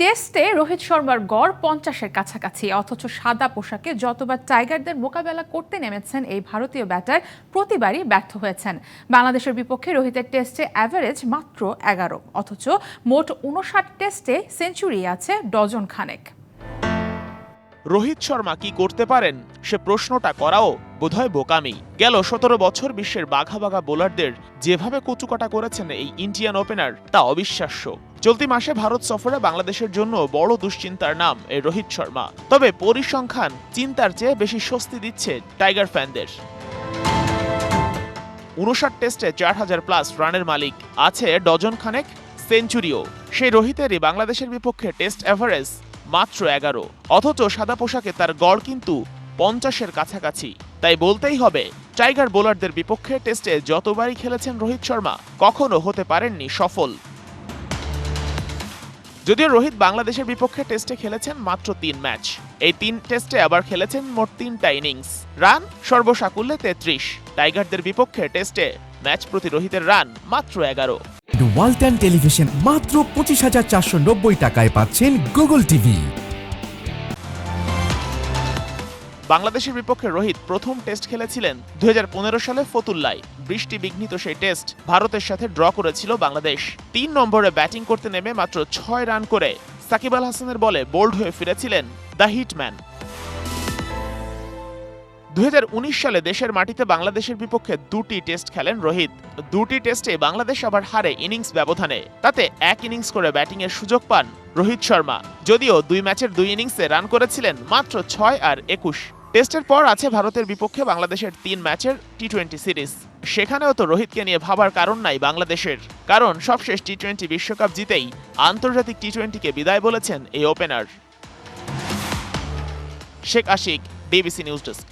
টেস্টে রোহিত শর্মার গড় ৫০-এর কাছাকাছি, অথচ সাদা পোশাকে যতবার টাইগারদের মোকাবেলা করতে নেমেছেন এই ভারতীয় ব্যাটার প্রতিবারই ব্যর্থ হয়েছেন। বাংলাদেশের বিপক্ষে রোহিতের টেস্টে অ্যাভারেজ মাত্র ১১, অথচ মোট ৫৯ টেস্টে সেঞ্চুরি আছে ডজন খানেক। রোহিত শর্মা কি করতে পারেন সে প্রশ্নটা করাও বোধহয় বোকামি। গেল ১৭ বছর বিশ্বের বাঘা বাঘা বোলারদের যেভাবে কচুকাটা করেছেন এই ইন্ডিয়ান ওপেনার তা অবিশ্বাস্য। চলতি মাসে ভারত সফরে বাংলাদেশের জন্য বড় দুশ্চিন্তার নাম এই রোহিত শর্মা। তবে পরিসংখ্যান চিন্তার চেয়ে বেশি স্বস্তি দিচ্ছে টাইগার ফ্যানদের। ৫৯ টেস্টে ৪,০০০+ রানের মালিক, আছে ডজন খানেক সেঞ্চুরিও। সেই রোহিতেরই বাংলাদেশের বিপক্ষে টেস্ট অ্যাভারেজ মাত্র ১১, অথচ সাদা পোশাকে তার গড় কিন্তু ৫০-এর কাছাকাছি। তাই বলতেই হবে টাইগার বোলারদের বিপক্ষে টেস্টে যতবারই খেলেছেন রোহিত শর্মা কখনো হতে পারেননি সফল। যদিও রোহিত বাংলাদেশের বিপক্ষে টেস্টে খেলেছেন মাত্র ৩ ম্যাচ, এই ৩ টেস্টে আবার খেলেছেন মোট ৩টা ইনিংস। রান সর্বসাকুল্যে ৩৩। টাইগারদের বিপক্ষে টেস্টে ম্যাচ প্রতি রোহিতের রান মাত্র ১১। ওয়ালটন টেলিভিশন মাত্র ২৫,৪৯০ টাকায় পাচ্ছেন গুগল টিভি। বাংলাদেশের বিপক্ষে রোহিত প্রথম টেস্ট খেলেছিলেন ২০১৫ সালে ফতুল্লায়। বৃষ্টি বিঘ্নিত সেই টেস্ট ভারতের সাথে ড্র করেছিল বাংলাদেশ। ৩ নম্বরে ব্যাটিং করতে নেমে মাত্র ৬ রান করে সাকিব আল হাসানের বলে বোল্ড হয়ে ফিরেছিলেন দ্য হিটম্যান। ২০১৯ সালে দেশের মাটিতে বাংলাদেশের বিপক্ষে ২টি টেস্ট খেলেন রোহিত। ২টি টেস্টে বাংলাদেশ আবার হারে ইনিংস ব্যবধানে। তাতে ১ ইনিংস করে ব্যাটিংয়ের সুযোগ পান রোহিত শর্মা। যদিও ২ ম্যাচের ২ ইনিংসে রান করেছিলেন মাত্র ৬ আর ২১। টেস্টের পর আছে ভারতের বিপক্ষে বাংলাদেশের ৩ ম্যাচের টি-২০ সিরিজ। সেখানেও তো রোহিতকে নিয়ে ভাবার কারণ নাই বাংলাদেশের, কারণ সবশেষ টি-২০ বিশ্বকাপ জিতেই আন্তর্জাতিক টি-২০কে বিদায় বলেছেন এই opener. Sheikh Ashiq, DBC news desk.